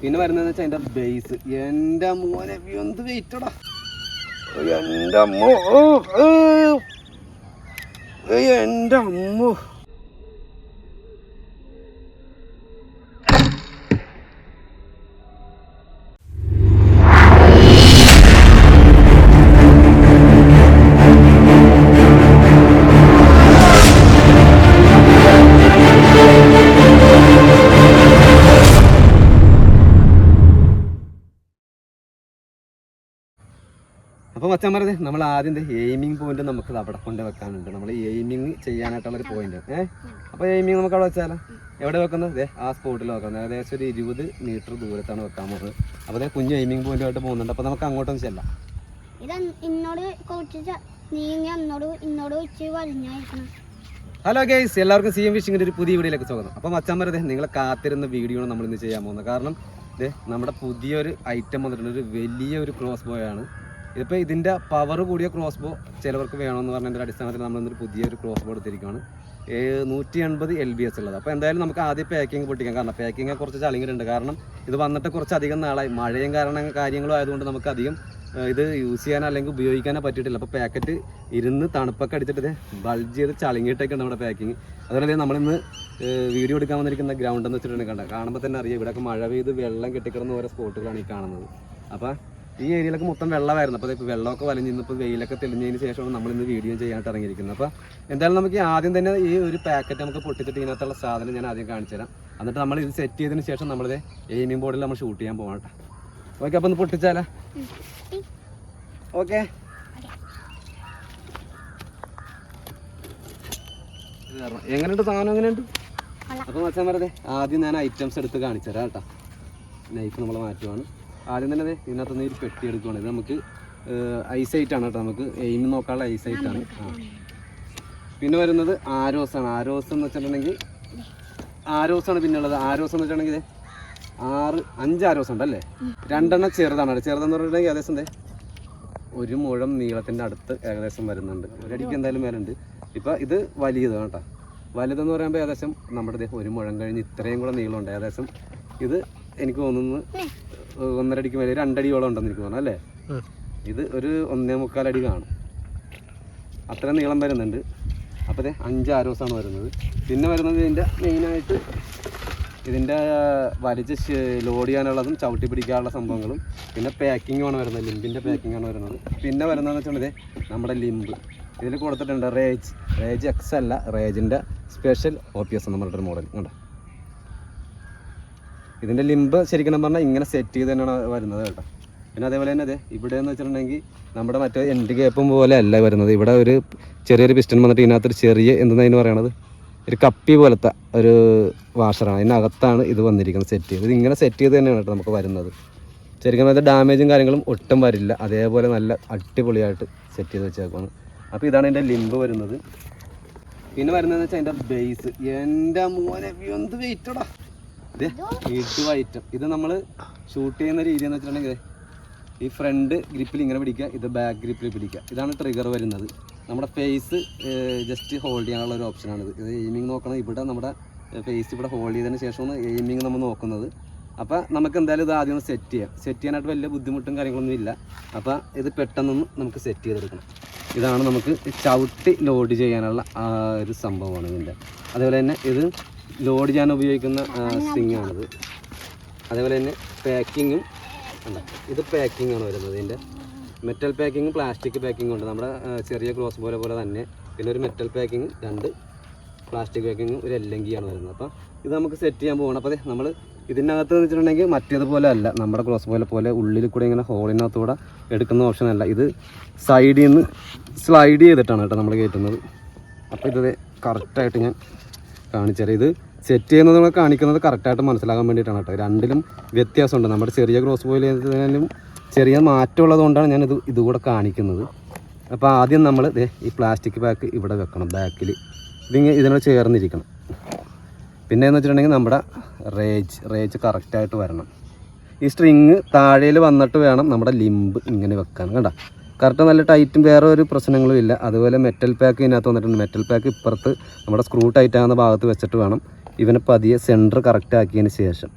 പിന്നെ വരുന്നതെന്ന് വെച്ചാൽ അതിൻ്റെ ബേസ്. എൻ്റെ മോനെ എന്ത് വെയിറ്റടാ, എൻ്റെ അമ്മോ, എൻ്റെ അമ്മോ. അപ്പോൾ മച്ചാന്മാരെ നമ്മൾ ആദ്യം എയിമിങ് പോയിന്റ് നമുക്ക് അവിടെ കൊണ്ട് വെക്കാനുണ്ട്. നമ്മൾ എയിമിങ് ചെയ്യാനായിട്ടുള്ളൊരു പോയിന്റ്. അപ്പോൾ എയിമിങ് നമുക്ക് അവിടെ വെച്ചാലോ? എവിടെ വെക്കുന്നത്? ആ സ്പോട്ടിൽ വെക്കുന്നത്. ഏകദേശം ഒരു 20 മീറ്റർ ദൂരത്താണ് വെക്കാൻ പോകുന്നത്. അപ്പോൾ കുഞ്ഞു എയിമിങ് പോയിന്റുമായിട്ട് പോകുന്നുണ്ട്. അപ്പോൾ നമുക്ക് അങ്ങോട്ടൊന്നും ചെല്ലാം. ഹലോ ഗൈസ്, എല്ലാവർക്കും CM ഫിഷിങ്ങിൻ്റെ ഒരു പുതിയ വീഡിയോയിലേക്ക് സ്വാഗതം. അപ്പോൾ മച്ചാന്മാരെ നിങ്ങളെ കാത്തിരുന്ന വീഡിയോ ആണ് നമ്മൾ ഇന്ന് ചെയ്യാൻ പോകുന്നത്. കാരണം നമ്മുടെ പുതിയൊരു ഐറ്റം വന്നിട്ടുണ്ട്. ഒരു വലിയൊരു ക്രോസ് ബോ ആണ്. ഇതിപ്പോൾ ഇതിൻ്റെ പവർ കൂടിയ ക്രോസ് ബോ ചിലവർക്ക് വേണമെന്ന് പറഞ്ഞതിൻ്റെ അടിസ്ഥാനത്തിൽ നമ്മളിന്നൊരു പുതിയൊരു ക്രോസ് ബോ എടുത്തിരിക്കുകയാണ്. 180 LBS ഉള്ളത്. അപ്പോൾ എന്തായാലും നമുക്ക് ആദ്യം പാക്കിങ് പൊട്ടിക്കാം. കാരണം പാക്കിങ് കുറച്ച് ചളിങ്ങിട്ടുണ്ട്. കാരണം ഇത് വന്നിട്ട് കുറച്ചധികം നാളായി, മഴയും കാര്യങ്ങളും ആയതുകൊണ്ട് നമുക്ക് അധികം ഇത് യൂസ് ചെയ്യാനോ അല്ലെങ്കിൽ ഉപയോഗിക്കാനോ പറ്റിയിട്ടില്ല. അപ്പോൾ പാക്കറ്റ് ഇരുന്ന് തണുപ്പൊക്കെ അടിച്ചിട്ട് ബൾജ് ചെയ്ത് ചളിങ്ങിയിട്ടൊക്കെയാണ് നമ്മുടെ പാക്കിങ്. അതുപോലെ നമ്മളിന്ന് വീഡിയോ എടുക്കാൻ വന്നിരിക്കുന്ന ഗ്രൗണ്ട് എന്ന് വെച്ചിട്ടുണ്ടെങ്കിൽ കാണുമ്പോൾ തന്നെ അറിയാം, ഇവിടെയൊക്കെ മഴ പെയ്ത് വെള്ളം കെട്ടിക്കിടന്ന ഓരോ സ്പോട്ടുകളാണ് ഈ കാണുന്നത്. അപ്പോൾ ഈ ഏരിയയിലൊക്കെ മൊത്തം വെള്ളമായിരുന്നു. അപ്പോൾ ഇപ്പോൾ വെള്ളമൊക്കെ വലിഞ്ഞിന്നിപ്പോൾ വെയിലൊക്കെ തെളിഞ്ഞതിന് ശേഷമാണ് നമ്മളിന്ന് വീഡിയോ ചെയ്യാനായിട്ട് ഇറങ്ങിയിരിക്കുന്നത്. അപ്പോൾ എന്തായാലും നമുക്ക് ആദ്യം തന്നെ ഈ ഒരു പാക്കറ്റ് നമുക്ക് പൊട്ടിച്ചിട്ട് ഇതിനകത്തുള്ള സാധനം ഞാൻ ആദ്യം കാണിച്ചു തരാം. എന്നിട്ട് നമ്മൾ ഇത് സെറ്റ് ചെയ്തതിന് ശേഷം നമ്മളിത് എയിമിംഗ് ബോർഡിൽ നമ്മൾ ഷൂട്ട് ചെയ്യാൻ പോകാം കേട്ടോ. ഓക്കെ, അപ്പോൾ ഒന്ന് പൊട്ടിച്ചാലോ? ഓക്കെ, എങ്ങനെയുണ്ട് സാധനം? എങ്ങനെയുണ്ട്? അപ്പോൾ മച്ചാൻ പറഞ്ഞത് ആദ്യം ഞാൻ ഐറ്റംസ് എടുത്ത് കാണിച്ചു തരാം കേട്ടോ. നൈഫ് നമ്മൾ മാറ്റുവാണ്. ആദ്യം തന്നെ ഇതിനകത്തുനിന്ന് ഒരു പെട്ടി എടുക്കുകയാണ്. ഇത് നമുക്ക് ഐസൈറ്റാണ് കേട്ടോ. നമുക്ക് എയിം നോക്കാനുള്ള ഐസൈറ്റാണ്. പിന്നെ വരുന്നത് ആരോസാണ്. ആരോസ് എന്ന് വെച്ചിട്ടുണ്ടെങ്കിൽ ആരോസാണ് പിന്നെ ഉള്ളത്. ആരോസ് എന്ന് വെച്ചിട്ടുണ്ടെങ്കിൽ 5 ആരോസ് ഉണ്ടല്ലേ. 2 എണ്ണം ചെറുതാണ്. ചെറുതെന്ന് പറഞ്ഞിട്ടുണ്ടെങ്കിൽ ഏകദേശം 1 മുഴം നീളത്തിൻ്റെ അടുത്ത് ഏകദേശം വരുന്നുണ്ട്. ഒരടിക്ക് എന്തായാലും മേലുണ്ട്. ഇപ്പം ഇത് വലിയതാണ് കേട്ടോ. വലുതെന്ന് പറയുമ്പോൾ ഏകദേശം നമ്മുടെ 1 മുഴം കഴിഞ്ഞ് ഇത്രയും കൂടെ നീളമുണ്ട്. ഏകദേശം ഇത് എനിക്ക് തോന്നുന്നു 1.5 അടിക്ക് മേലെ 2 അടിയോളം ഉണ്ടെന്ന് എനിക്ക് തോന്നുന്നു അല്ലേ. ഇത് ഒരു 1.25 അടി കാണും, അത്ര നീളം വരുന്നുണ്ട്. അപ്പോൾ 5 ആരോസാണ് വരുന്നത്. പിന്നെ വരുന്നത് ഇതിൻ്റെ മെയിനായിട്ട് ഇതിൻ്റെ വലിച്ച് ലോഡ് ചെയ്യാനുള്ളതും ചവിട്ടി പിടിക്കാനുള്ള സംഭവങ്ങളും പിന്നെ പാക്കിങ്ങുമാണ് വരുന്നത്. ലിമ്പിൻ്റെ പാക്കിങ്ങാണ് വരുന്നത്. പിന്നെ വരുന്നതെന്ന് വെച്ചിട്ടുണ്ടെങ്കിൽ നമ്മുടെ ലിമ്പ് ഇതിൽ കൊടുത്തിട്ടുണ്ട്. റേജ് എക്സ് അല്ല, റേജിൻ്റെ സ്പെഷ്യൽ OPS എന്ന് പറഞ്ഞിട്ടൊരു മോഡൽ കണ്ടോ. ഇതിൻ്റെ ലിമ്പ് ശരിക്കും പറഞ്ഞാൽ ഇങ്ങനെ സെറ്റ് ചെയ്ത് തന്നെയാണ് വരുന്നത് കേട്ടോ. പിന്നെ അതേപോലെ തന്നെ ഇവിടെ എന്ന് വെച്ചിട്ടുണ്ടെങ്കിൽ നമ്മുടെ മറ്റേ എൻഡ് കേപ്പും പോലെ അല്ല വരുന്നത്. ഇവിടെ ഒരു ചെറിയൊരു പിസ്റ്റൺ വന്നിട്ട് ഇതിനകത്തൊരു ചെറിയ എന്തെന്ന് പറയണത് ഒരു കപ്പി പോലത്തെ ഒരു വാഷറാണ്. അതിനകത്താണ് ഇത് വന്നിരിക്കുന്നത് സെറ്റ് ചെയ്ത്. ഇത് ഇങ്ങനെ സെറ്റ് ചെയ്ത് തന്നെയാണ് കേട്ടോ നമുക്ക് വരുന്നത്. ശരിക്കും പറഞ്ഞാൽ ഡാമേജും കാര്യങ്ങളും ഒട്ടും വരില്ല. അതേപോലെ നല്ല അടിപൊളിയായിട്ട് സെറ്റ് ചെയ്ത് വെച്ചേക്കാണ്. അപ്പോൾ ഇതാണ് എൻ്റെ ലിമ്പ് വരുന്നത്. പിന്നെ വരുന്നതെന്ന് വെച്ചാൽ അതിൻ്റെ ബേസ്. എൻ്റെ മോനെ എന്ത് വെയിറ്റടാ, ഐറ്റം. ഇത് നമ്മൾ ഷൂട്ട് ചെയ്യുന്ന രീതി എന്ന് വെച്ചിട്ടുണ്ടെങ്കിൽ ഈ ഫ്രണ്ട് ഗ്രിപ്പിൽ ഇങ്ങനെ പിടിക്കുക, ഇത് ബാക്ക് ഗ്രിപ്പിൽ പിടിക്കുക. ഇതാണ് ട്രിഗർ വരുന്നത്. നമ്മുടെ ഫേസ് ജസ്റ്റ് ഹോൾഡ് ചെയ്യാനുള്ള ഒരു ഓപ്ഷനാണിത്. ഇത് എയിമിങ് നോക്കണം. ഇവിടെ നമ്മുടെ ഫേസ് ഇവിടെ ഹോൾഡ് ചെയ്തതിന് ശേഷമാണ് എയിമിങ് നമ്മൾ നോക്കുന്നത്. അപ്പോൾ നമുക്ക് എന്തായാലും ഇത് ആദ്യം ഒന്ന് സെറ്റ് ചെയ്യാം. സെറ്റ് ചെയ്യാനായിട്ട് വലിയ ബുദ്ധിമുട്ടും കാര്യങ്ങളൊന്നും ഇല്ല. അപ്പോൾ ഇത് പെട്ടെന്നൊന്ന് നമുക്ക് സെറ്റ് ചെയ്തെടുക്കണം. ഇതാണ് നമുക്ക് ചവിട്ടി ലോഡ് ചെയ്യാനുള്ള ഒരു സംഭവമാണ് ഇതിൻ്റെ. അതേപോലെ തന്നെ ഇത് ലോഡ് ചെയ്യാൻ ഉപയോഗിക്കുന്ന സ്ട്രിങ്ങാണിത്. അതേപോലെ തന്നെ പാക്കിങ്ങും ഉണ്ട്. ഇത് പാക്കിങ്ങാണ് വരുന്നത്. ഇതിൻ്റെ മെറ്റൽ പാക്കിങ്ങും പ്ലാസ്റ്റിക് പാക്കിങ്ങും ഉണ്ട്. നമ്മുടെ ചെറിയ ക്രോസ് പോലെ തന്നെ. പിന്നെ ഒരു മെറ്റൽ പാക്കിങ്ങും 2 പ്ലാസ്റ്റിക് പാക്കിങ്ങും ഒരു എല്ലങ്കിയാണ് വരുന്നത്. അപ്പോൾ ഇത് നമുക്ക് സെറ്റ് ചെയ്യാൻ പോകണം. അപ്പോൾ നമ്മൾ ഇതിനകത്ത് വെച്ചിട്ടുണ്ടെങ്കിൽ മറ്റേതുപോലെ അല്ല, നമ്മുടെ ക്രോസ് പോലെ ഉള്ളിൽ കൂടെ ഇങ്ങനെ ഹോളിനകത്തൂടെ എടുക്കുന്ന ഓപ്ഷനല്ല. ഇത് സൈഡിൽ നിന്ന് സ്ലൈഡ് ചെയ്തിട്ടാണ് കേട്ടോ നമ്മൾ കയറ്റുന്നത്. അപ്പോൾ ഇത് കറക്റ്റായിട്ട് ഞാൻ കാണിച്ചു തരാം. ഇത് സെറ്റ് ചെയ്യുന്നത് കാണിക്കുന്നത് കറക്റ്റായിട്ട് മനസ്സിലാക്കാൻ വേണ്ടിയിട്ടാണ് കേട്ടോ. രണ്ടിലും വ്യത്യാസമുണ്ട്. നമ്മുടെ ചെറിയ ക്രോസ് ബോയിലും ചെറിയ മാറ്റമുള്ളത് കൊണ്ടാണ് ഞാൻ ഇതുകൂടെ കാണിക്കുന്നത്. അപ്പോൾ ആദ്യം നമ്മൾ ഈ പ്ലാസ്റ്റിക് ബാക്ക് ഇവിടെ വെക്കണം. ബാക്കിൽ ഇതിനോട് ചേർന്നിരിക്കണം. പിന്നെ എന്ന് വെച്ചിട്ടുണ്ടെങ്കിൽ നമ്മുടെ റേജ് കറക്റ്റായിട്ട് വരണം. ഈ സ്ട്രിങ് താഴേൽ വന്നിട്ട് വേണം നമ്മുടെ ലിമ്പ് ഇങ്ങനെ വെക്കാൻ. കണ്ടോ, കറക്റ്റ് നല്ല ടൈറ്റും വേറെ ഒരു പ്രശ്നങ്ങളും ഇല്ല. അതുപോലെ മെറ്റൽ പാക്ക് ഇതിനകത്ത് വന്നിട്ടുണ്ട്. മെറ്റൽ പാക്ക് ഇപ്പുറത്ത് നമ്മുടെ സ്ക്രൂ ടൈറ്റ് ആകുന്ന ഭാഗത്ത് വെച്ചിട്ട് വേണം ഇവനെ പതിയെ സെൻറ്റർ കറക്റ്റ് ആക്കിയതിന് ശേഷം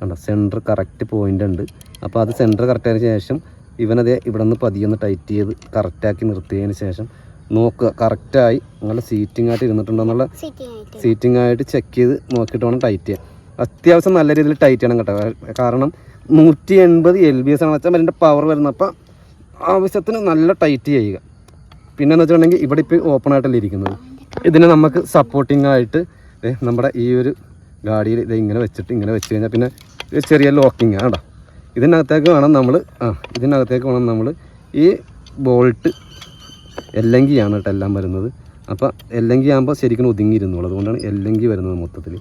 കണ്ടോ സെൻറ്റർ കറക്റ്റ് പോയിൻ്റ് ഉണ്ട്. അപ്പോൾ അത് സെൻറ്റർ കറക്റ്റായതിനു ശേഷം ഇവനതേ ഇവിടെ നിന്ന് പതിയൊന്ന് ടൈറ്റ് ചെയ്ത് കറക്റ്റാക്കി നിർത്തിയതിന് ശേഷം നോക്കുക കറക്റ്റായി നല്ല സീറ്റിംഗ് ആയിട്ട് ഇരുന്നിട്ടുണ്ടോ എന്നുള്ള സീറ്റിംഗ് ആയിട്ട് ചെക്ക് ചെയ്ത് നോക്കിയിട്ട് വേണം ടൈറ്റ് ചെയ്യാൻ. അത്യാവശ്യം നല്ല രീതിയിൽ ടൈറ്റ് ചെയ്യണം കേട്ടോ. കാരണം 180 LBS ആണ് വെച്ചാൽ അതിൻ്റെ പവർ വരുന്നത്. അപ്പോൾ ആവശ്യത്തിന് നല്ല ടൈറ്റ് ചെയ്യുക. പിന്നെയെന്ന് വെച്ചിട്ടുണ്ടെങ്കിൽ ഇവിടെ ഇപ്പോൾ ഓപ്പൺ ആയിട്ടല്ലേ ഇരിക്കുന്നത്. ഇതിനെ നമുക്ക് സപ്പോർട്ടിംഗ് ആയിട്ട് നമ്മുടെ ഈ ഒരു ഗാഡിയിൽ ഇത് ഇങ്ങനെ വെച്ചിട്ട് ഇങ്ങനെ വെച്ച് കഴിഞ്ഞാൽ പിന്നെ ചെറിയ ലോക്കിങ് ആണ് കേട്ടോ. ഇതിനകത്തേക്ക് വേണം നമ്മൾ ഈ ബോൾട്ട് എല്ലെങ്കിയാണ് കേട്ടോ എല്ലാം വരുന്നത്. അപ്പോൾ എല്ലെങ്കി ആകുമ്പോൾ ശരിക്കും ഒതുങ്ങിയിരുന്നുള്ളൂ. അതുകൊണ്ടാണ് എല്ലെങ്കി വരുന്നത് മൊത്തത്തിൽ.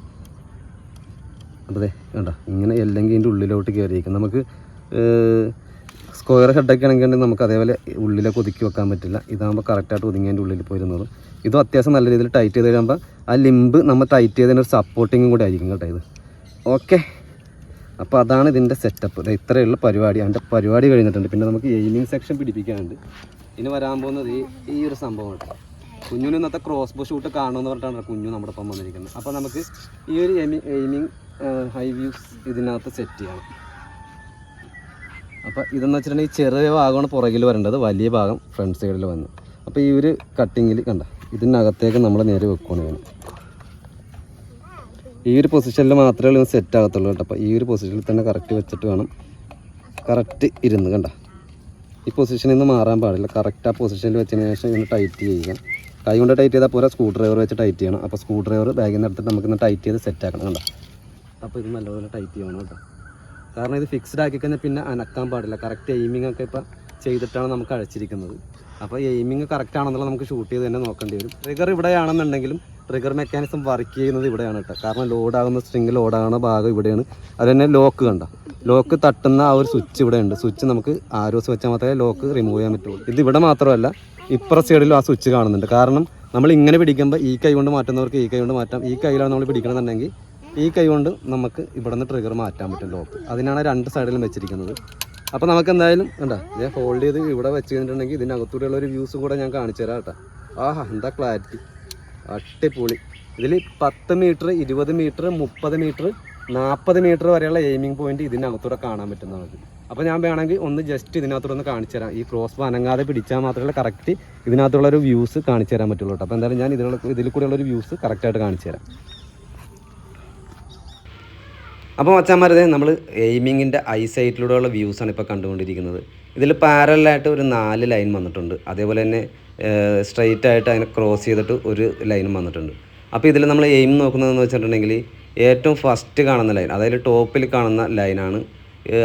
അപ്പോൾ അതെ കണ്ടോ ഇങ്ങനെ എല്ലെങ്കിൽ ഇതിൻ്റെ ഉള്ളിലോട്ട് കയറിയിരിക്കും. നമുക്ക് സ്ക്വയർ ഹെഡൊക്കെ ആണെങ്കിൽ നമുക്ക് അതേപോലെ ഉള്ളിലേക്ക് ഒതുക്കി വെക്കാൻ പറ്റില്ല. ഇതാകുമ്പോൾ കറക്റ്റായിട്ട് ഒതുങ്ങിയതിൻ്റെ ഉള്ളിൽ പോയിരുന്നത്. ഇതും അത്യാവശ്യം നല്ല രീതിയിൽ ടൈറ്റ് ചെയ്ത് കഴിയുമ്പോൾ ആ ലിമ്പ് നമ്മൾ ടൈറ്റ് ചെയ്തതിനൊരു സപ്പോർട്ടിങ്ങും കൂടി ആയിരിക്കും കേട്ടോ ഇത്. ഓക്കെ, അപ്പോൾ അതാണ് ഇതിൻ്റെ സെറ്റപ്പ്. ഇത്രയുള്ള പരിപാടി. അതിൻ്റെ പരിപാടി കഴിഞ്ഞിട്ടുണ്ട്. പിന്നെ നമുക്ക് എയിമിങ് സെക്ഷൻ പിടിപ്പിക്കാനുണ്ട്. ഇനി വരാൻ പോകുന്നത് ഈ ഒരു സംഭവം കേട്ടോ. കുഞ്ഞിന് ഇന്നത്തെ ക്രോസ് ബോ ഷൂട്ട് കാണുമെന്ന് പറഞ്ഞിട്ടാണ് കുഞ്ഞു നമ്മുടെ ഒപ്പം വന്നിരിക്കുന്നത്. അപ്പോൾ നമുക്ക് ഈ ഒരു എയിമിങ് ഹൈ വ്യൂസ് ഇതിനകത്ത് സെറ്റ് ചെയ്യണം. അപ്പോൾ ഇതെന്ന് വെച്ചിട്ടുണ്ടെങ്കിൽ ചെറിയ ഭാഗമാണ് പുറകിൽ വരേണ്ടത്, വലിയ ഭാഗം ഫ്രണ്ട് സൈഡിൽ വന്നു. അപ്പോൾ ഈ ഒരു കട്ടിങ്ങിൽ കണ്ട ഇതിനകത്തേക്ക് നമ്മൾ നേരെ വെക്കുകയാണ് വേണം. ഈ ഒരു പൊസിഷനിൽ മാത്രമേ ഇത് സെറ്റ് ആകത്തുള്ളൂ കേട്ടോ. അപ്പോൾ ഈ ഒരു പൊസിഷനിൽ തന്നെ കറക്റ്റ് വെച്ചിട്ട് വേണം കറക്റ്റ് ഇരുന്ന് കണ്ട ഈ പൊസിഷനിൽ നിന്ന് മാറാൻ പാടില്ല. കറക്റ്റ് ആ പൊസിഷനിൽ വെച്ചതിന് ശേഷം ഇങ്ങനെ ടൈറ്റ് ചെയ്യുക. കൈ കൊണ്ട് ടൈറ്റ് ചെയ്താൽ പോരാ, സ്ക്രൂ ഡ്രൈവർ വെച്ച് ടൈറ്റ് ചെയ്യണം. അപ്പോൾ സ്ക്രൂ ഡ്രൈവർ ബാഗിൽ നിന്ന് എടുത്തിട്ട് നമുക്കിന്ന് ടൈറ്റ് ചെയ്ത് സെറ്റ് ആക്കണം കണ്ട. അപ്പോൾ ഇത് നല്ലപോലെ ടൈറ്റ് ചെയ്യണം കേട്ടോ. കാരണം ഇത് ഫിക്സ്ഡ് ആക്കി കഴിഞ്ഞാൽ പിന്നെ അനക്കാൻ പാടില്ല. കറക്റ്റ് എയിമിംഗ് ഒക്കെ ഇപ്പോൾ ചെയ്തിട്ടാണ് നമുക്ക് അഴിച്ചിരിക്കുന്നത്. അപ്പോൾ എയിമിംഗ് കറക്റ്റ് ആണെന്നുള്ള നമുക്ക് ഷൂട്ട് ചെയ്ത് തന്നെ നോക്കേണ്ടി വരും. ട്രിഗർ ഇവിടെയാണെന്നുണ്ടെങ്കിലും ട്രിഗർ മെക്കാനിസം വർക്ക് ചെയ്യുന്നത് ഇവിടെയാണ് കേട്ടോ. കാരണം ലോഡാകുന്ന സ്ട്രിങ് ലോഡാകുന്ന ഭാഗം ഇവിടെയാണ്. അത് തന്നെ ലോക്ക് കണ്ട, ലോക്ക് തട്ടുന്ന ആ ഒരു സ്വിച്ച് ഇവിടെ ഉണ്ട്. സ്വിച്ച് നമുക്ക് ആരോസ് വെച്ചാൽ മാത്രമേ ലോക്ക് റിമൂവ് ചെയ്യാൻ പറ്റുള്ളൂ. ഇത് ഇവിടെ മാത്രമല്ല ഇപ്പുറ സൈഡിലും ആ സ്വിച്ച് കാണുന്നുണ്ട്. കാരണം നമ്മൾ ഇങ്ങനെ പിടിക്കുമ്പോൾ ഈ കൈ കൊണ്ട് മാറ്റുന്നവർക്ക് ഈ കൈ കൊണ്ട് മാറ്റാം. ഈ കൈയിലാണ് നമ്മൾ പിടിക്കണമെന്നുണ്ടെങ്കിൽ ഈ കൈ കൊണ്ട് നമുക്ക് ഇവിടെ നിന്ന് ട്രിഗർ മാറ്റാൻ പറ്റും ലോക്ക്. അതിനാണ് രണ്ട് സൈഡിലും വെച്ചിരിക്കുന്നത്. അപ്പോൾ നമുക്ക് എന്തായാലും കണ്ടാ ഞാൻ ഹോൾഡ് ചെയ്ത് ഇവിടെ വെച്ച് കഴിഞ്ഞിട്ടുണ്ടെങ്കിൽ ഇതിനകത്തൂടെയുള്ള ഒരു വ്യൂസ് കൂടെ ഞാൻ കാണിച്ചു തരാം കേട്ടോ. ആഹാ എന്താ ക്ലാരിറ്റി, അടിപൊളി. ഇതിൽ 10 മീറ്റർ 20 മീറ്റർ 30 മീറ്റർ 40 മീറ്റർ വരെയുള്ള എയിമിംഗ് പോയിന്റ് ഇതിനകത്തൂടെ കാണാൻ പറ്റുന്നതാണ്. അപ്പോൾ ഞാൻ വേണമെങ്കിൽ ഒന്ന് ജസ്റ്റ് ഇതിനകത്തൂടെ ഒന്ന് കാണിച്ചു തരാം. ഈ ക്രോസ് ബോ അനങ്ങാതെ പിടിച്ചാൽ മാത്രമേ കറക്റ്റ് ഇതിനകത്തുള്ളൊരു വ്യൂസ് കാണിച്ചു തരാൻ പറ്റുള്ളൂ കേട്ടോ. അപ്പോൾ എന്തായാലും ഞാൻ ഇതിൽ കൂടെയുള്ളൊരു വ്യൂസ് കറക്റ്റായിട്ട് കാണിച്ചു തരാം. അപ്പോൾ മച്ചാന്മാരതേ നമ്മൾ എയിമിങ്ങിൻ്റെ ഐസൈറ്റിലൂടെയുള്ള വ്യൂസാണ് ഇപ്പോൾ കണ്ടുകൊണ്ടിരിക്കുന്നത്. ഇതിൽ പാരലായിട്ട് ഒരു 4 ലൈൻ വന്നിട്ടുണ്ട്. അതേപോലെ തന്നെ സ്ട്രെയിറ്റ് ആയിട്ട് അതിനെ ക്രോസ് ചെയ്തിട്ട് ഒരു ലൈനും വന്നിട്ടുണ്ട്. അപ്പോൾ ഇതിൽ നമ്മൾ എയിം നോക്കുന്നതെന്ന് വെച്ചിട്ടുണ്ടെങ്കിൽ ഏറ്റവും ഫസ്റ്റ് കാണുന്ന ലൈൻ, അതായത് ടോപ്പിൽ കാണുന്ന ലൈനാണ്.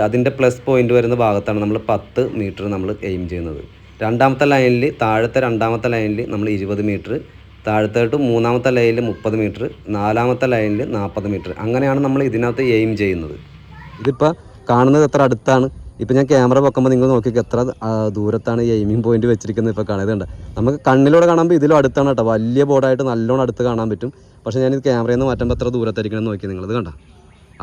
അതിൻ്റെ പ്ലസ് പോയിൻ്റ് വരുന്ന ഭാഗത്താണ് നമ്മൾ 10 മീറ്റർ നമ്മൾ എയിം ചെയ്യുന്നത്. രണ്ടാമത്തെ ലൈനിൽ താഴത്തെ രണ്ടാമത്തെ ലൈനിൽ നമ്മൾ 20 മീറ്റർ, താഴത്തോട്ട് മൂന്നാമത്തെ ലൈനിൽ 30 മീറ്റർ, നാലാമത്തെ ലൈനിൽ 40 മീറ്റർ. അങ്ങനെയാണ് നമ്മൾ ഇതിനകത്ത് എയിം ചെയ്യുന്നത്. ഇതിപ്പോൾ കാണുന്നത് എത്ര അടുത്താണ്. ഇപ്പോൾ ഞാൻ ക്യാമറ വെക്കുമ്പോൾ നിങ്ങൾ നോക്കിയൊക്കെ എത്ര ദൂരത്താണ് ഈ എയിമിംഗ് പോയിന്റ് വെച്ചിരിക്കുന്നത്. ഇപ്പോൾ കാണുന്നുണ്ട്, നമുക്ക് കണ്ണിലൂടെ കാണുമ്പോൾ ഇതിലും അടുത്താണ് കേട്ടോ. വലിയ ബോർഡായിട്ട് നല്ലോണം അടുത്ത് കാണാൻ പറ്റും. പക്ഷേ ഞാനിത് ക്യാമറയിൽ നിന്ന് മാറ്റുമ്പോൾ എത്ര ദൂരത്തായിരിക്കണം എന്ന് നോക്കി നിങ്ങളിത് കണ്ട.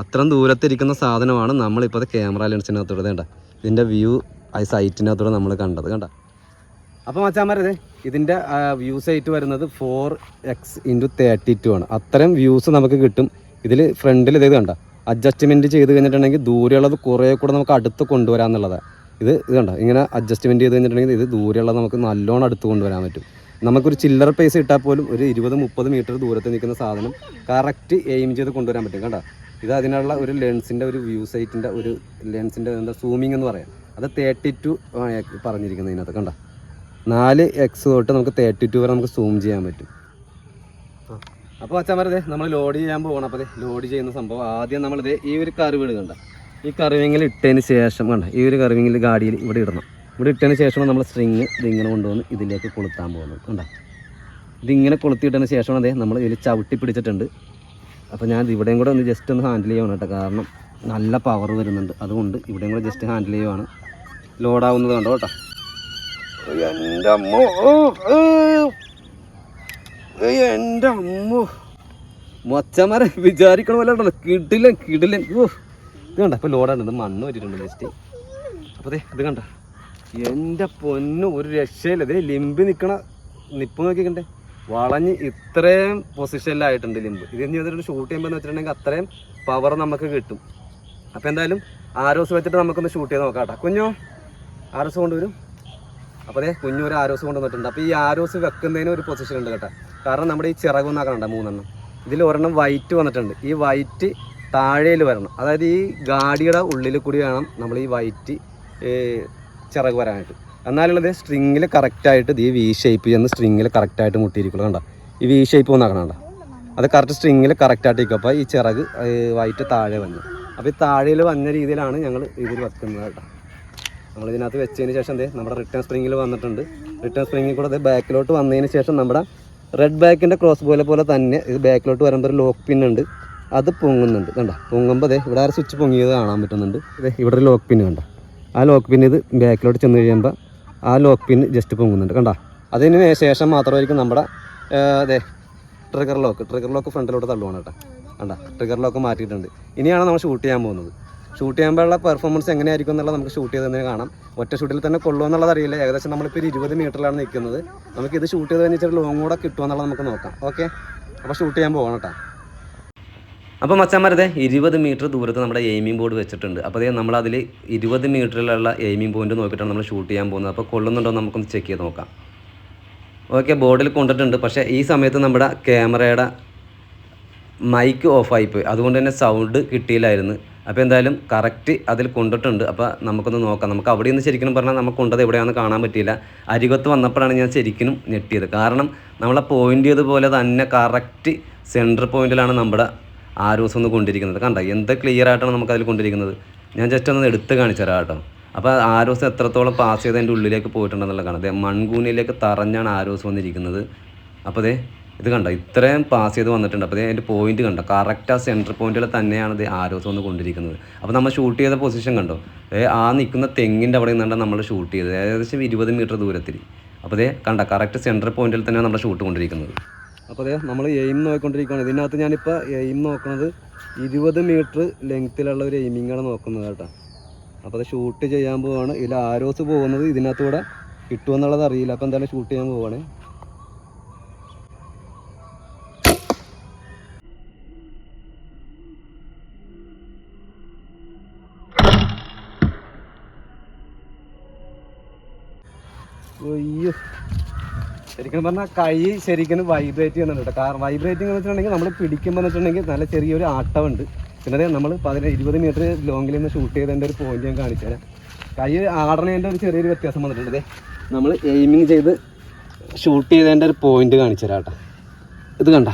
അത്രയും ദൂരത്തിരിക്കുന്ന സാധനമാണ് നമ്മളിപ്പോൾ അത് ക്യാമറ ലെൻസിനകത്തൂടെ കണ്ട ഇതിൻ്റെ വ്യൂ ആ സൈറ്റിനകത്തൂടെ നമ്മൾ കണ്ടത് കണ്ട. അപ്പോൾ മച്ചാന്മാരത് ഇതിൻ്റെ വ്യൂ സൈറ്റ് വരുന്നത് 4x×32 ആണ്. അത്രയും വ്യൂസ് നമുക്ക് കിട്ടും. ഇതിൽ ഫ്രണ്ടിൽ ഇതേത് കണ്ട അഡ്ജസ്റ്റ്മെൻറ്റ് ചെയ്ത് കഴിഞ്ഞിട്ടുണ്ടെങ്കിൽ ദൂരെയുള്ളത് കുറേ കൂടെ നമുക്ക് അടുത്ത് കൊണ്ടുവരാമെന്നുള്ളതാണ്. ഇത് കണ്ട ഇങ്ങനെ അഡ്ജസ്റ്റ്മെൻറ്റ് ചെയ്ത് കഴിഞ്ഞിട്ടുണ്ടെങ്കിൽ ഇത് ദൂരെയുള്ളത് നമുക്ക് നല്ലോണം അടുത്ത് കൊണ്ടുവരാൻ പറ്റും. നമുക്കൊരു ചില്ലറ പൈസ ഇട്ടാൽ പോലും ഒരു 20-30 മീറ്റർ ദൂരത്ത് നിൽക്കുന്ന സാധനം കറക്റ്റ് എയിം ചെയ്ത് കൊണ്ടുവരാൻ പറ്റും കണ്ട. ഇത് അതിനുള്ള ഒരു ലെൻസിൻ്റെ ഒരു വ്യൂ സൈറ്റിൻ്റെ ഒരു ലെൻസിൻ്റെ എന്താ സൂമിങ് എന്ന് പറയാം. അത് 32 പറഞ്ഞിരിക്കുന്നത് ഇതിനകത്ത് കണ്ട. 4x തൊട്ട് നമുക്ക് 32 വരെ നമുക്ക് സൂം ചെയ്യാൻ പറ്റും. അപ്പോൾ അച്ഛന്മാരതെ നമ്മൾ ലോഡ് ചെയ്യാൻ പോകണം. അപ്പോൾ ലോഡ് ചെയ്യുന്ന സംഭവം ആദ്യം നമ്മളിത് ഈ ഒരു കർവ് കണ്ട, ഈ കർവിങ്ങിൽ ഇട്ടതിന് ശേഷം കണ്ട ഈ ഒരു കർവിങ്ങിൽ ഗാഡിയിൽ ഇവിടെ ഇടണം. ഇവിടെ ഇട്ടതിന് ശേഷമാണ് നമ്മൾ സ്ട്രിങ് ഇതിങ്ങനെ കൊണ്ടുവന്ന് ഇതിലേക്ക് കൊളുത്താൻ പോകുന്നത് കണ്ട. ഇതിങ്ങനെ കൊളുത്തിയിട്ടതിന് ശേഷമാണ് അതേ നമ്മൾ ഇതിൽ ചവിട്ടി പിടിച്ചിട്ടുണ്ട്. അപ്പോൾ ഞാൻ ഇവിടെയും കൂടെ ഒന്ന് ജസ്റ്റ് ഒന്ന് ഹാൻഡിൽ ചെയ്യണം കേട്ടോ. കാരണം നല്ല പവർ വരുന്നുണ്ട്. അതുകൊണ്ട് ഇവിടെയും കൂടെ ജസ്റ്റ് ഹാൻഡിൽ ചെയ്യുവാണ്. ലോഡാവുന്നത് കണ്ടോ കേട്ടോ. എൻ്റെ അമ്മോ, എൻ്റെ അമ്മോ മച്ചന്മാരെ വിചാരിക്കണ പോലെ ഉണ്ടല്ലോ. കിടിലൻ കിടിലൻ. ഇത് കണ്ട ഇപ്പോൾ ലോഡാണ്. ഇത് മണ്ണ് പറ്റിയിട്ടുണ്ട് ജസ്റ്റ്. അപ്പോൾ അതെ ഇത് കണ്ട എൻ്റെ പൊന്നു ഒരു രക്ഷയില്ല. ഇതേ ലിമ്പ് നിൽക്കണ നിപ്പ് നോക്കിക്കണ്ടേ, വളഞ്ഞ് ഇത്രയും പൊസിഷനിലായിട്ടുണ്ട് ലിമ്പ്. ഇതെന്ന് ചെയ്തിട്ട് ഷൂട്ട് ചെയ്യുമ്പോൾ എന്ന് വെച്ചിട്ടുണ്ടെങ്കിൽ അത്രയും പവർ നമുക്ക് കിട്ടും. അപ്പോൾ എന്തായാലും ആരോസ് വെച്ചിട്ട് നമുക്കൊന്ന് ഷൂട്ട് ചെയ്ത് നോക്കാം കേട്ടോ. കുഞ്ഞോ ആരോസ് കൊണ്ടുവരും. അപ്പോൾ അതേ കുഞ്ഞു ഒരു ആരോസ് കൊണ്ടുവന്നിട്ടുണ്ട്. അപ്പോൾ ഈ ആരോസ് വെക്കുന്നതിന് ഒരു പൊസിഷൻ ഉണ്ട് കേട്ടോ. കാരണം നമ്മുടെ ഈ ചിറകുന്നാക്കണ്ട 3 ഇതിൽ ഒരെണ്ണം വൈറ്റ് വന്നിട്ടുണ്ട്. ഈ വൈറ്റ് താഴേൽ വരണം, അതായത് ഈ ഗാഡിയുടെ ഉള്ളിൽ കൂടി വേണം നമ്മൾ ഈ വൈറ്റ് ചിറക് വരാനായിട്ട്. എന്നാലുള്ളത് സ്ട്രിങ്ങിൽ കറക്റ്റായിട്ട് ഈ വി ഷേപ്പ് ചെന്ന് സ്ട്രിങ്ങിൽ കറക്റ്റായിട്ട് മുട്ടിയിരിക്കുള്ളൂ. കണ്ടോ ഈ വി ഷേപ്പ് ഒന്നാക്കണണ്ട, അത് കറക്റ്റ് സ്ട്രിങ്ങിൽ കറക്റ്റായിട്ട് ഇരിക്കും. അപ്പോൾ ഈ ചിറക് വൈറ്റ് താഴെ വന്നു. അപ്പോൾ ഈ താഴേൽ വന്ന രീതിയിലാണ് ഞങ്ങൾ ഇതിൽ വെക്കുന്നത് കേട്ടോ. നമ്മളിതിനകത്ത് വെച്ചതിന് ശേഷം നമ്മുടെ റിട്ടേൺ സ്പ്രിങ്ങിൽ വന്നിട്ടുണ്ട്. റിട്ടേൺ സ്പ്രിങ്ങിൽ കൂടെ ബാക്കിലോട്ട് വന്നതിന് ശേഷം നമ്മുടെ റെഡ് ബാക്കിൻ്റെ ക്രോസ് പോലെ തന്നെ ഇത് ബാക്കിലോട്ട് വരുമ്പോൾ ഒരു ലോക്ക് പിൻ ഉണ്ട്, അത് പൊങ്ങുന്നുണ്ട്. കണ്ടോ പൊങ്ങുമ്പോൾ ഇവിടെ ആ സ്വിച്ച് പൊങ്ങിയത് കാണാൻ പറ്റുന്നുണ്ട്. ഇവിടെ ഒരു ലോക്ക് പിൻ കണ്ടോ, ആ ലോക്ക് പിൻ ഇത് ബാക്കിലോട്ട് ചെന്ന് കഴിയുമ്പോൾ ആ ലോക്ക് പിൻ ജസ്റ്റ് പൊങ്ങുന്നുണ്ട്. കണ്ടോ അതിന് ശേഷം മാത്രമായിരിക്കും നമ്മുടെ ട്രിഗർ ലോക്ക് ഫ്രണ്ടിലോട്ട് തള്ളുവാണ് കേട്ടോ. കണ്ടോ ട്രിഗർ ലോക്ക് മാറ്റിയിട്ടുണ്ട്. ഇനിയാണ് നമ്മൾ ഷൂട്ട് ചെയ്യാൻ പോകുന്നത്. ഷൂട്ട് ചെയ്യുമ്പോഴുള്ള പെർഫോമൻസ് എങ്ങനെയായിരിക്കും എന്നുള്ളത് നമുക്ക് ഷൂട്ട് ചെയ്ത് തന്നെ കാണാം. ഒറ്റ ഷൂട്ടിൽ തന്നെ കൊള്ളുമോ എന്നുള്ളത് അറിയില്ല. ഏകദേശം നമ്മളിപ്പോൾ 20 മീറ്ററിലാണ് നിൽക്കുന്നത്. നമുക്കിത് ഷൂട്ട് ചെയ്ത് കഴിഞ്ഞിട്ട് ലോങ് കൂടെ കിട്ടുമോ എന്നുള്ളത് നമുക്ക് നോക്കാം. ഓക്കെ, അപ്പോൾ ഷൂട്ട് ചെയ്യാൻ പോകണം കേട്ടോ. അപ്പോൾ മച്ചാന്മാരതെ 20 മീറ്റർ ദൂരത്ത് നമ്മുടെ എയിമിംഗ് ബോർഡ് വെച്ചിട്ടുണ്ട്. അപ്പോൾ അതേ നമ്മളതിൽ 20 മീറ്ററിലുള്ള എയിമിംഗ് പോയിന്റ് നോക്കിയിട്ടാണ് നമ്മൾ ഷൂട്ട് ചെയ്യാൻ പോകുന്നത്. അപ്പോൾ കൊള്ളുന്നുണ്ടോ നമുക്കൊന്ന് ചെക്ക് ചെയ്ത് നോക്കാം. ഓക്കെ, ബോർഡിൽ കൊണ്ടിട്ടുണ്ട്. പക്ഷേ ഈ സമയത്ത് നമ്മുടെ ക്യാമറയുടെ മൈക്ക് ഓഫായിപ്പോയി, അതുകൊണ്ട് തന്നെ സൗണ്ട് കിട്ടിയില്ലായിരുന്നു. അപ്പോൾ എന്തായാലും കറക്റ്റ് അതിൽ കൊണ്ടിട്ടുണ്ട്. അപ്പോൾ നമുക്കൊന്ന് നോക്കാം. നമുക്ക് അവിടെ നിന്ന് ശരിക്കും പറഞ്ഞാൽ നമുക്ക് കൊണ്ടത് എവിടെയാണെന്ന് കാണാൻ പറ്റിയില്ല. അരികത്ത് വന്നപ്പോഴാണ് ഞാൻ ശരിക്കും ഞെട്ടിയത്. കാരണം നമ്മളെ പോയിൻ്റ് ചെയ്തതുപോലെ തന്നെ കറക്റ്റ് സെൻറ്റർ പോയിൻറ്റിലാണ് നമ്മുടെ ആരോസ് ഒന്ന് കൊണ്ടിരിക്കുന്നത്. കണ്ടോ എന്ത് ക്ലിയർ ആയിട്ടാണ് നമുക്കതിൽ കൊണ്ടിരിക്കുന്നത്. ഞാൻ ജസ്റ്റ് ഒന്ന് എടുത്ത് കാണിച്ചു തരാം കേട്ടോ. അപ്പോൾ ആരോസ് എത്രത്തോളം പാസ് ചെയ്ത് അതിൻ്റെ ഉള്ളിലേക്ക് പോയിട്ടുണ്ടെന്നുള്ള കാണാം. മൺകൂനിലേക്ക് തറഞ്ഞാണ് ആരോസ് വന്നിരിക്കുന്നത്. അപ്പോൾ ഇത് കണ്ടോ ഇത്രയും പാസ് ചെയ്ത് വന്നിട്ടുണ്ട്. അപ്പോൾ അതിൻ്റെ പോയിന്റ് കണ്ടോ കറക്റ്റ് ആ സെൻറ്റർ പോയിന്റിൽ തന്നെയാണ് ഇത് ആരോസ് വന്ന് കൊണ്ടിരിക്കുന്നത്. അപ്പോൾ നമ്മൾ ഷൂട്ട് ചെയ്ത പൊസിഷൻ കണ്ടോ, ആ നിൽക്കുന്ന തെങ്ങിൻ്റെ അവിടെ നിന്നാണ് നമ്മൾ ഷൂട്ട് ചെയ്തത്, ഏകദേശം 20 മീറ്റർ ദൂരത്തിൽ. അപ്പോൾ കണ്ട കറക്റ്റ് സെൻറ്റർ പോയിന്റിൽ തന്നെയാണ് നമ്മൾ ഷൂട്ട് കൊണ്ടിരിക്കുന്നത്. അപ്പോൾ നമ്മൾ എയിം നോക്കിക്കൊണ്ടിരിക്കുകയാണ്. ഇതിനകത്ത് ഞാനിപ്പോൾ എയിം നോക്കുന്നത് 20 മീറ്റർ ലെങ്ത്തിലുള്ള ഒരു എയിമിങ്ങാണ് നോക്കുന്നത് കേട്ടോ. അപ്പോൾ അത് ഷൂട്ട് ചെയ്യാൻ പോവുകയാണ്. ഇതിൽ ആരോസ് പോകുന്നത് ഇതിനകത്തൂടെ കിട്ടുമെന്നുള്ളത് അറിയില്ല. അപ്പോൾ എന്തായാലും ഷൂട്ട് ചെയ്യാൻ പോവുകയാണ്. അയ്യോ ശരിക്കും പറഞ്ഞാൽ കൈ ശരിക്കും വൈബ്രേറ്റ് ചെയ്യുന്നുണ്ട് കേട്ടോ. കാരണം വൈബ്രേറ്റിംഗ് എന്ന് വെച്ചിട്ടുണ്ടെങ്കിൽ നമ്മൾ പിടിക്കുമ്പോൾ എന്ന് വെച്ചിട്ടുണ്ടെങ്കിൽ നല്ല ചെറിയൊരു ആട്ടമുണ്ട്. പിന്നെ നമ്മൾ 20 മീറ്റർ ലോങ്ങിൽ നിന്ന് ഷൂട്ട് ചെയ്തതിൻ്റെ ഒരു പോയിന്റ് ഞാൻ കാണിച്ചു തരാം. കൈ ആടണേൻ്റെ ഒരു ചെറിയൊരു വ്യത്യാസം വന്നിട്ടുണ്ട്. നമ്മൾ എയിമിങ് ചെയ്ത് ഷൂട്ട് ചെയ്തതിൻ്റെ ഒരു പോയിന്റ് കാണിച്ചു തരാം കേട്ടോ. ഇത് കണ്ട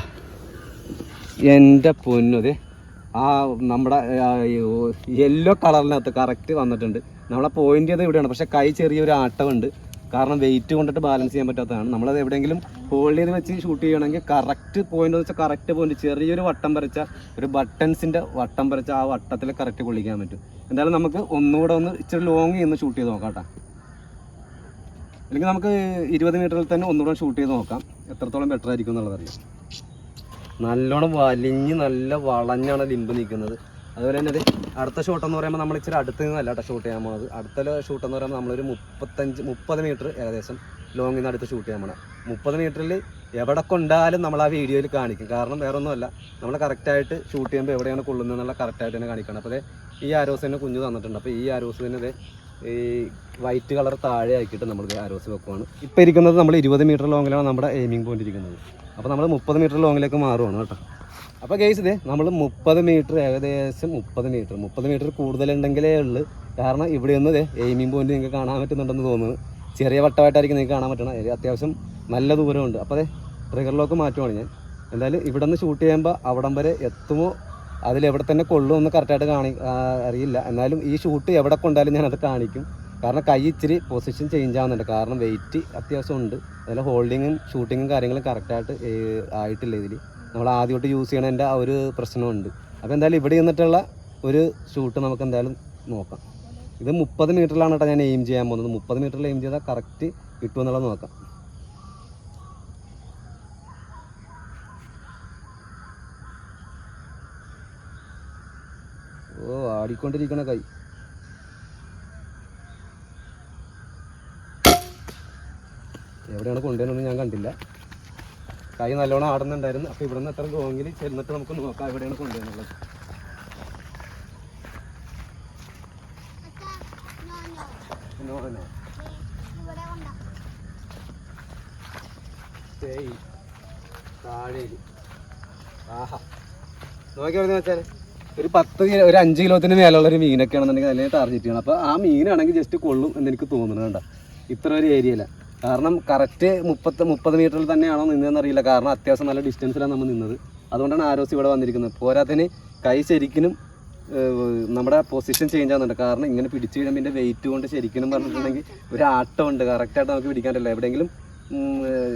എൻ്റെ പൊന്നത് ആ നമ്മുടെ യെല്ലോ കളറിനകത്ത് കറക്റ്റ് വന്നിട്ടുണ്ട്. നമ്മളെ പോയിന്റ് ചെയ്ത് ഇവിടെയാണ്, പക്ഷേ കൈ ചെറിയൊരു ആട്ടമുണ്ട്. കാരണം വെയിറ്റ് കൊണ്ടിട്ട് ബാലൻസ് ചെയ്യാൻ പറ്റാത്തതാണ്. നമ്മളത് എവിടെയെങ്കിലും ഹോൾഡ് ചെയ്ത് വെച്ച് ഷൂട്ട് ചെയ്യണമെങ്കിൽ കറക്റ്റ് പോയിന്റ് എന്ന് വെച്ചാൽ കറക്റ്റ് പോയിന്റ് ചെറിയൊരു വട്ടം വരച്ച ഒരു ബട്ടൺസിൻ്റെ വട്ടം വരച്ച ആ വട്ടത്തിൽ കറക്റ്റ് കൊള്ളിക്കാൻ പറ്റും. എന്തായാലും നമുക്ക് ഒന്നുകൂടെ ഇച്ചിരി ലോങ് ചെയ്യുന്ന ഷൂട്ട് ചെയ്ത് നോക്കാം കേട്ടോ. അല്ലെങ്കിൽ നമുക്ക് 20 മീറ്ററിൽ തന്നെ ഒന്നുകൂടെ ഷൂട്ട് ചെയ്ത് നോക്കാം, എത്രത്തോളം ബെറ്റർ ആയിരിക്കും എന്നുള്ളത് അറിയാം. നല്ലോണം വലിഞ്ഞ് നല്ല വളഞ്ഞാണ് ലിമ്പ് നിൽക്കുന്നത്. അതുപോലെ തന്നെ അടുത്ത ഷോട്ട് എന്ന് പറയുമ്പോൾ നമ്മൾ ഇച്ചിരി അടുത്ത് നിന്നല്ല കേട്ടോ ഷൂട്ട് ചെയ്യാൻ പോകുന്നത്. അടുത്ത ഷൂട്ട് എന്ന് പറയുമ്പോൾ നമ്മളൊരു 30 മീറ്റർ ഏകദേശം ലോങ്ങിൽ നിന്ന് അടുത്ത് ഷൂട്ട് ചെയ്യാൻ പോകണം. 30 മീറ്ററിൽ എവിടെ കൊണ്ടാലും നമ്മൾ ആ വീഡിയോയിൽ കാണിക്കും. കാരണം വേറെ ഒന്നുമല്ല, നമ്മൾ കറക്റ്റായിട്ട് ഷൂട്ട് ചെയ്യുമ്പോൾ എവിടെയാണ് കൊള്ളുന്നത് എന്നുള്ള കറക്റ്റായിട്ട് തന്നെ കാണിക്കണം. അപ്പോൾ ഈ ആരോസ് തന്നെ കുഞ്ഞു തന്നിട്ടുണ്ട്. അപ്പോൾ ഈ ആരോസ് തന്നെ ഈ വൈറ്റ് കളർ താഴെ ആക്കിയിട്ട് നമ്മൾ ആരോസ് വെക്കുവാണ്. ഇപ്പോൾ ഇരിക്കുന്നത് നമ്മൾ 20 മീറ്റർ ലോങ്ങിലാണ് നമ്മുടെ എയിമിംഗ് പോയിന്റ് ഇരിക്കുന്നത്. അപ്പോൾ നമ്മൾ 30 മീറ്റർ ലോങ്ങിലേക്ക് മാറുവാണ് കേട്ടോ. അപ്പോൾ ഗൈസ് നമ്മൾ 30 മീറ്റർ ഏകദേശം 30 മീറ്റർ കൂടുതലുണ്ടെങ്കിലേ ഉള്ളൂ. കാരണം ഇവിടെ നിന്ന് എയിമിംഗ് പോയിന്റ് നിങ്ങൾക്ക് കാണാൻ പറ്റുന്നുണ്ടെന്ന് തോന്നുന്നു. ചെറിയ വട്ടമായിട്ടായിരിക്കും നിങ്ങൾക്ക് കാണാൻ പറ്റണം. അത്യാവശ്യം നല്ല ദൂരമുണ്ട്. അപ്പോൾ ട്രിഗർ ലോക്ക് മാറ്റുവാണ് ഞാൻ. എന്തായാലും ഇവിടെ നിന്ന് ഷൂട്ട് ചെയ്യുമ്പോൾ അവിടം വരെ എത്തുമോ അതിലെവിടെ തന്നെ കൊള്ളുമെന്ന് കറക്റ്റായിട്ട് അറിയില്ല. എന്നാലും ഈ ഷൂട്ട് എവിടെ കൊണ്ടാലും ഞാനത് കാണിക്കും. കാരണം കൈ ഇച്ചിരി പൊസിഷൻ ചേഞ്ച് ആവുന്നുണ്ട്. കാരണം വെയിറ്റ് അത്യാവശ്യം ഉണ്ട്. അതുപോലെ ഹോൾഡിങ്ങും ഷൂട്ടിങ്ങും കാര്യങ്ങളും കറക്റ്റായിട്ട് ആയിട്ടില്ല. ഇതിൽ നമ്മൾ ആദ്യമായിട്ട് യൂസ് ചെയ്യണതിൻ്റെ ആ ഒരു പ്രശ്നമുണ്ട്. അപ്പോൾ എന്തായാലും ഇവിടെ നിന്നിട്ടുള്ള ഒരു ഷൂട്ട് നമുക്ക് എന്തായാലും നോക്കാം. ഇത് 30 മീറ്ററിലാണ് കേട്ടോ ഞാൻ എയിം ചെയ്യാൻ പോകുന്നത്. 30 മീറ്ററിൽ എയിം ചെയ്താൽ കറക്റ്റ് കിട്ടുമെന്നുള്ളത് നോക്കാം. ഓ ആടിക്കൊണ്ടിരിക്കണ കൈ. എവിടെയാണ് കൊണ്ടുവരുന്നത് ഞാൻ കണ്ടില്ല. കൈ നല്ലോണം ആടുന്നുണ്ടായിരുന്നു. അപ്പോൾ ഇവിടെ നിന്ന് എത്ര ലോങ്ങിൽ ചെന്നിട്ട് നമുക്ക് നോക്കാം എവിടെയാണ് കൊണ്ടുവരുന്നത്. നോക്കിയാണെന്ന് വെച്ചാൽ ഒരു 10 കിലോ ഒരു 5 കിലോത്തിന് മേലുള്ള ഒരു മീനൊക്കെ ആണെന്നുണ്ടെങ്കിൽ അതിനെ ടാർഗറ്റ് ചെയ്യണം. അപ്പോൾ ആ മീനാണെങ്കിൽ ജസ്റ്റ് കൊള്ളും എന്ന് എനിക്ക് തോന്നുന്നത്. കണ്ട ഇത്ര ഒരു ഏരിയയില്ല. കാരണം കറക്റ്റ് 30 മീറ്ററിൽ തന്നെയാണോ നിന്നതെന്നറിയില്ല. കാരണം അത്യാവശ്യം നല്ല ഡിസ്റ്റൻസിലാണ് നമ്മൾ നിന്നത്. അതുകൊണ്ടാണ് ആരോസ് ഇവിടെ വന്നിരിക്കുന്നത്. പോരാത്തതിന് കൈ ശരിക്കും നമ്മുടെ പൊസിഷൻ ചേഞ്ച് ആകുന്നുണ്ട്. കാരണം ഇങ്ങനെ പിടിച്ചു കഴിയുമ്പോൾ ഇതിൻ്റെ വെയിറ്റ് കൊണ്ട് ശരിക്കും പറഞ്ഞിട്ടുണ്ടെങ്കിൽ ഒരു ആട്ടമുണ്ട്. കറക്റ്റായിട്ട് നമുക്ക് പിടിക്കാൻ പറ്റില്ല. എവിടെയെങ്കിലും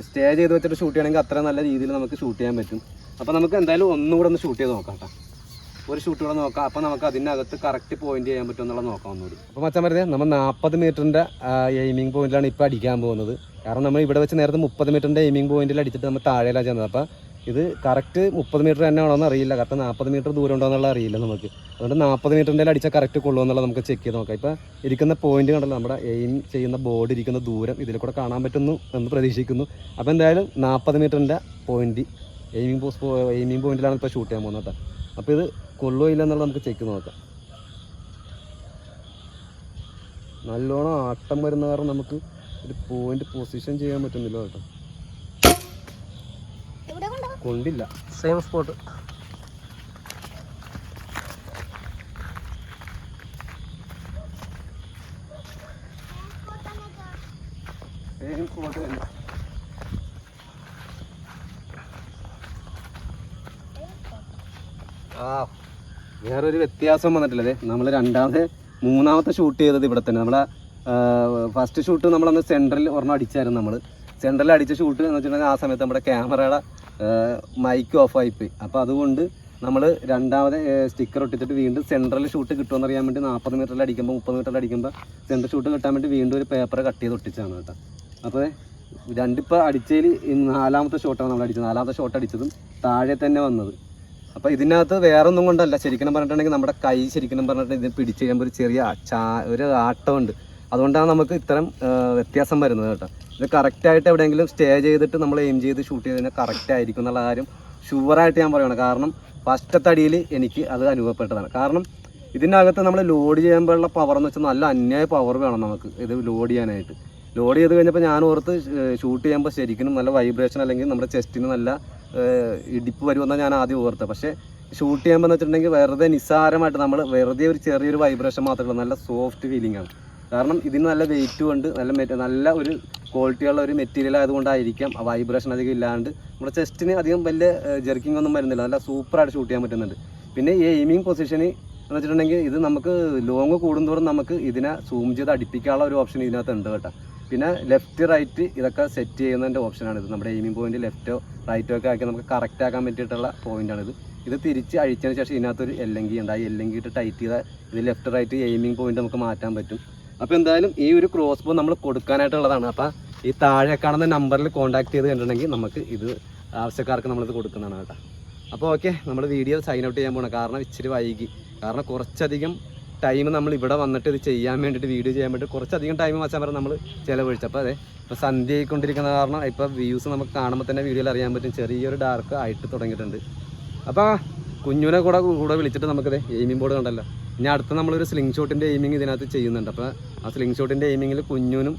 സ്റ്റേ ചെയ്ത് വെച്ചിട്ട് ഷൂട്ട് ചെയ്യണമെങ്കിൽ അത്ര നല്ല രീതിയിൽ നമുക്ക് ഷൂട്ട് ചെയ്യാൻ പറ്റും. അപ്പോൾ നമുക്ക് എന്തായാലും ഒന്നുകൂടെ ഒന്ന് ഷൂട്ട് ചെയ്ത് നോക്കാം കേട്ടോ. ഒരു ഷൂട്ട് കൂടെ നോക്കാം. അപ്പോൾ നമുക്ക് അതിനകത്ത് കറക്റ്റ് പോയിന്റ് ചെയ്യാൻ പറ്റും എന്നുള്ളത് നോക്കാം ഒന്നുകൂടി. അപ്പോൾ മച്ചാൻ പറഞ്ഞത് നമ്മൾ 40 മീറ്ററിൻ്റെ എയിമിംഗ് പോയിന്റിലാണ് ഇപ്പോൾ അടിക്കാൻ പോകുന്നത്. കാരണം നമ്മൾ ഇവിടെ വെച്ച് നേരത്തെ 30 മീറ്ററിൻ്റെ എയിമിംഗ് പോയിന്റിൽ അടിച്ചിട്ട് നമ്മൾ താഴെയിലാണ് ചെയ്യുന്നത്. അപ്പോൾ ഇത് കറക്റ്റ് 30 മീറ്റർ തന്നെ ആണോ എന്ന് അറിയില്ല. കറക്റ്റ് 40 മീറ്റർ ദൂരം ഉണ്ടോ എന്നുള്ളത് അറിയില്ല നമുക്ക്. അതുകൊണ്ട് 40 മീറ്ററിൻ്റെ അടിച്ചാൽ കറക്റ്റ് കൊള്ളുമെന്നുള്ളത് നമുക്ക് ചെക്ക് ചെയ്ത് നോക്കാം. ഇപ്പോൾ ഇരിക്കുന്ന പോയിന്റ് കണ്ടല്ലോ, നമ്മുടെ എയിം ചെയ്യുന്ന ബോർഡ് ഇരിക്കുന്ന ദൂരം ഇതിൽ കൂടെ കാണാൻ പറ്റുന്നു എന്ന് പ്രതീക്ഷിക്കുന്നു. അപ്പോൾ എന്തായാലും 40 മീറ്ററിൻ്റെ പോയിന്റ് എയിമിംഗ് പോയിന്റിലാണ് ഇപ്പോൾ ഷൂട്ട് ചെയ്യാൻ പോകുന്നത് കേട്ടോ. അപ്പോൾ ഇത് കൊള്ളുമോ ഇല്ല എന്നുള്ളത് നമുക്ക് ചെക്ക് നോക്കാം. നല്ലോണം ആട്ടം വരുന്ന കാരണം നമുക്ക് ഒരു പോയിന്റ് പൊസിഷൻ ചെയ്യാൻ പറ്റുന്നില്ല കേട്ടോ. കൊണ്ടില്ല, സെയിം സ്പോട്ട്. വേറൊരു വ്യത്യാസം വന്നിട്ടില്ലേ, നമ്മൾ മൂന്നാമത്തെ ഷൂട്ട് ചെയ്തത് ഇവിടെ തന്നെ. നമ്മളെ ഫസ്റ്റ് ഷൂട്ട് നമ്മളന്ന് സെൻട്രൽ ഒരെണ്ണം അടിച്ചായിരുന്നു. നമ്മൾ സെൻട്രൽ അടിച്ച ഷൂട്ട് എന്ന് വെച്ചിട്ടുണ്ടെങ്കിൽ ആ സമയത്ത് നമ്മുടെ ക്യാമറയുടെ മൈക്ക് ഓഫ് ആയിപ്പോയി. അപ്പോൾ അതുകൊണ്ട് നമ്മൾ രണ്ടാമത് സ്റ്റിക്കർ ഒട്ടിച്ചിട്ട് വീണ്ടും സെൻട്രൽ ഷൂട്ട് കിട്ടുമെന്ന് അറിയാൻ വേണ്ടി 40 മീറ്ററിൽ അടിക്കുമ്പോൾ 30 മീറ്ററിൽ അടിക്കുമ്പോൾ സെൻട്രൽ ഷൂട്ട് കിട്ടാൻ വേണ്ടി വീണ്ടും ഒരു പേപ്പർ കട്ട് ചെയ്ത് ഒട്ടിച്ചാണ് കേട്ടോ. അപ്പോൾ രണ്ടിപ്പോൾ അടിച്ചതിൽ 4ാമത്തെ ഷോട്ടാണ് നമ്മൾ അടിച്ചത്. 4ാമത്തെ ഷോട്ട് അടിച്ചതും താഴെ തന്നെ വന്നത്. അപ്പോൾ ഇതിനകത്ത് വേറെ ഒന്നും കൊണ്ടല്ല, ശരിക്കും പറഞ്ഞിട്ടുണ്ടെങ്കിൽ നമ്മുടെ കൈ ശരിക്കും പറഞ്ഞിട്ട് ഇതിന് പിടിച്ച് കഴിയുമ്പോൾ ഒരു ചെറിയ ഒരു ആട്ടമുണ്ട്. അതുകൊണ്ടാണ് നമുക്ക് ഇത്തരം വ്യത്യാസം വരുന്നത് കേട്ടോ. ഇത് കറക്റ്റായിട്ട് എവിടെയെങ്കിലും സ്റ്റേ ചെയ്തിട്ട് നമ്മൾ എയിം ചെയ്ത് ഷൂട്ട് ചെയ്തതിന് കറക്റ്റ് ആയിരിക്കും എന്നുള്ള കാര്യം ഷുവറായിട്ട് ഞാൻ പറയുകയാണ്. കാരണം ഫസ്റ്റത്തെ അടിയിൽ എനിക്ക് അത് അനുഭവപ്പെട്ടതാണ്. കാരണം ഇതിനകത്ത് നമ്മൾ ലോഡ് ചെയ്യുമ്പോഴുള്ള പവർ എന്ന് വെച്ചാൽ നല്ല അന്യായ പവർ വേണം നമുക്ക് ഇത് ലോഡ് ചെയ്യാനായിട്ട്. ലോഡ് ചെയ്ത് കഴിഞ്ഞപ്പോൾ ഞാൻ ഓർത്ത് ഷൂട്ട് ചെയ്യുമ്പോൾ ശരിക്കും നല്ല വൈബ്രേഷൻ അല്ലെങ്കിൽ നമ്മുടെ ചെസ്റ്റിന് നല്ല ഇടിപ്പ് വരുമെന്നാണ് ഞാൻ ആദ്യം ഓർത്തത്. പക്ഷേ ഷൂട്ട് ചെയ്യുമ്പോൾ എന്ന് വെച്ചിട്ടുണ്ടെങ്കിൽ വെറുതെ നിസ്സാരമായിട്ട് നമ്മൾ വെറുതെ ഒരു ചെറിയൊരു വൈബ്രേഷൻ മാത്രമേ ഉള്ളൂ. നല്ല സോഫ്റ്റ് ഫീലിംഗ് ആണ്. കാരണം ഇതിന് നല്ല വെയിറ്റും ഉണ്ട്, നല്ല ഒരു ക്വാളിറ്റിയുള്ള ഒരു മെറ്റീരിയൽ ആയതുകൊണ്ടായിരിക്കാം ആ വൈബ്രേഷൻ അധികം ഇല്ലാണ്ട് നമ്മുടെ ചെസ്റ്റിന് അധികം വലിയ ജെർക്കിംഗ് ഒന്നും വരുന്നില്ല. നല്ല സൂപ്പറായിട്ട് ഷൂട്ട് ചെയ്യാൻ പറ്റുന്നുണ്ട്. പിന്നെ ഈ എയിമിംഗ് പൊസിഷന് എന്ന് വെച്ചിട്ടുണ്ടെങ്കിൽ ഇത് നമുക്ക് ലോങ് കൂടുന്തോറും നമുക്ക് ഇതിനെ സൂം ചെയ്ത് അടുപ്പിക്കാനുള്ള ഒരു ഓപ്ഷൻ ഇതിനകത്ത് ഉണ്ട് കേട്ടോ. പിന്നെ ലെഫ്റ്റ് റൈറ്റ് ഇതൊക്കെ സെറ്റ് ചെയ്യുന്നതിൻ്റെ ഓപ്ഷനാണ് ഇത്. നമ്മുടെ എയിമിംഗ് പോയിന്റ് ലെഫ്റ്റോ റൈറ്റോ ഒക്കെ ആക്കി നമുക്ക് കറക്റ്റ് ആക്കാൻ പറ്റിയിട്ടുള്ള പോയിന്റാണിത്. ഇത് തിരിച്ച് അഴിച്ചതിന് ശേഷം ഇതിനകത്തൊരു എല്ലങ്കി ഉണ്ട്. ആ എല്ലങ്കി ഇട്ട് ടൈറ്റ് ചെയ്താൽ ഇത് ലെഫ്റ്റ് റൈറ്റ് എയിമിംഗ് പോയിന്റ് നമുക്ക് മാറ്റാൻ പറ്റും. അപ്പോൾ എന്തായാലും ഈ ഒരു ക്രോസ് ബോ നമ്മൾ കൊടുക്കാനായിട്ടുള്ളതാണ്. അപ്പോൾ ഈ താഴെ കാണുന്ന നമ്പറിൽ കോൺടാക്ട് ചെയ്ത് കണ്ടിട്ടുണ്ടെങ്കിൽ നമുക്ക് ഇത് ആവശ്യക്കാർക്ക് നമ്മളിത് കൊടുക്കുന്നതാണ് കേട്ടോ. അപ്പോൾ ഓക്കെ, നമ്മൾ വീഡിയോ സൈൻ ഔട്ട് ചെയ്യാൻ പോകണം. കാരണം ഇച്ചിരി വൈകി. കാരണം കുറച്ചധികം ടൈം നമ്മൾ ഇവിടെ വന്നിട്ട് ഇത് ചെയ്യാൻ വേണ്ടിയിട്ട് വീഡിയോ ചെയ്യാൻ വേണ്ടി കുറച്ചധികം ടൈം വെച്ചാൽ പറഞ്ഞാൽ നമ്മൾ ചിലവഴിച്ചു. അപ്പോൾ അതെ, ഇപ്പോൾ സന്ധ്യ ആയിക്കൊണ്ടിരിക്കുന്ന കാരണം ഇപ്പോൾ വ്യൂസ് നമുക്ക് കാണുമ്പോൾ തന്നെ വീഡിയോയിൽ അറിയാൻ പറ്റും ചെറിയൊരു ഡാർക്ക് ആയിട്ട് തുടങ്ങിയിട്ടുണ്ട്. അപ്പോൾ കുഞ്ഞുനെ കൂടെ വിളിച്ചിട്ട് നമുക്കത് എയിമിംഗ് ബോർഡ് കണ്ടല്ലോ. ഇനി അടുത്ത നമ്മളൊരു സ്ലിംഗ് ഷോട്ടിൻ്റെ എയിമിംഗ് ഇതിനകത്ത് ചെയ്യുന്നുണ്ട്. അപ്പോൾ ആ സ്ലിംഗ് ഷോട്ടിൻ്റെ എയിമിങ്ങിൽ കുഞ്ഞുനും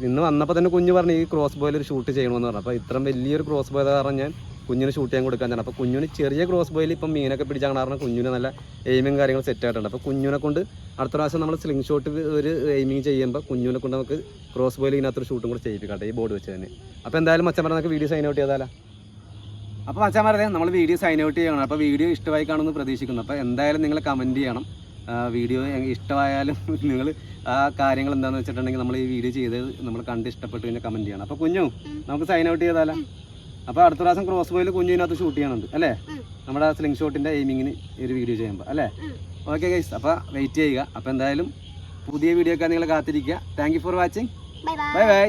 ഇന്ന് വന്നപ്പോൾ തന്നെ കുഞ്ഞു പറഞ്ഞു ഈ ക്രോസ് ബോയിൽ ഒരു ഷൂട്ട് ചെയ്യണമെന്ന് പറഞ്ഞു. അപ്പോൾ ഇത്രയും വലിയൊരു ക്രോസ് ബോയ് കാരണം ഞാൻ കുഞ്ഞിന് ഷൂട്ട് ചെയ്യാൻ കൊടുക്കാൻ തന്നെ. അപ്പോൾ കുഞ്ഞിന് ചെറിയ ക്രോസ് ബോയിൽ ഇപ്പം മീനൊക്കെ പിടിച്ചാൽ കാരണം കുഞ്ഞിന് നല്ല എയിമിങ് കാര്യങ്ങൾ സെറ്റ് ആയിട്ടുണ്ട്. അപ്പോൾ കുഞ്ഞിനെ കൊണ്ട് അടുത്ത പ്രാവശ്യം നമ്മൾ സ്ലിംഗ് ഷോട്ട് ഒരു എയിമിങ് ചെയ്യുമ്പോൾ കുഞ്ഞിനെ കൊണ്ട് നമുക്ക് ക്രോസ് ബോയിൽ ഇതിനകത്തൊരു ഷൂട്ടും കൂടെ ചെയ്യിപ്പിക്കട്ടെ ഈ ബോർഡ് വെച്ച് തന്നെ. അപ്പോൾ എന്തായാലും മച്ചാൻ പറഞ്ഞാൽ നമുക്ക് വീഡിയോ സൈൻ ഔട്ട് ചെയ്താലോ. അപ്പോൾ മച്ചാൻ പറഞ്ഞത് നമ്മൾ വീഡിയോ സൈൻ ഔട്ട് ചെയ്യണം. അപ്പോൾ വീഡിയോ ഇഷ്ടമായി കാണുമെന്ന് പ്രതീക്ഷിക്കുന്നു. അപ്പോൾ എന്തായാലും നിങ്ങൾ കമൻറ്റ് ചെയ്യണം. വീഡിയോ ഇഷ്ടമായാലും നിങ്ങൾ ആ കാര്യങ്ങൾ എന്താണെന്ന് വെച്ചിട്ടുണ്ടെങ്കിൽ നമ്മൾ ഈ വീഡിയോ ചെയ്തത് നമ്മൾ കണ്ട് ഇഷ്ടപ്പെട്ട് കഴിഞ്ഞാൽ കമൻറ്റ് ചെയ്യണം. അപ്പോൾ കുഞ്ഞു നമുക്ക് സൈൻ ഔട്ട് ചെയ്താലോ. അപ്പോൾ അടുത്ത പ്രാവശ്യം ക്രോസ് ബോയിൽ കുഞ്ഞിനകത്ത് ഷൂട്ട് ചെയ്യാനുണ്ട് അല്ലേ, നമ്മുടെ സ്ലിംഗ് ഷോട്ടിൻ്റെ എയിമിങ്ങിന് ഒരു വീഡിയോ ചെയ്യുമ്പോൾ അല്ലേ. ഓക്കെ ഗൈസ്, അപ്പോൾ വെയിറ്റ് ചെയ്യുക. അപ്പോൾ എന്തായാലും പുതിയ വീഡിയോ ഒക്കെ നിങ്ങൾ കാത്തിരിക്കുക. Thank you for watching. Bye bye.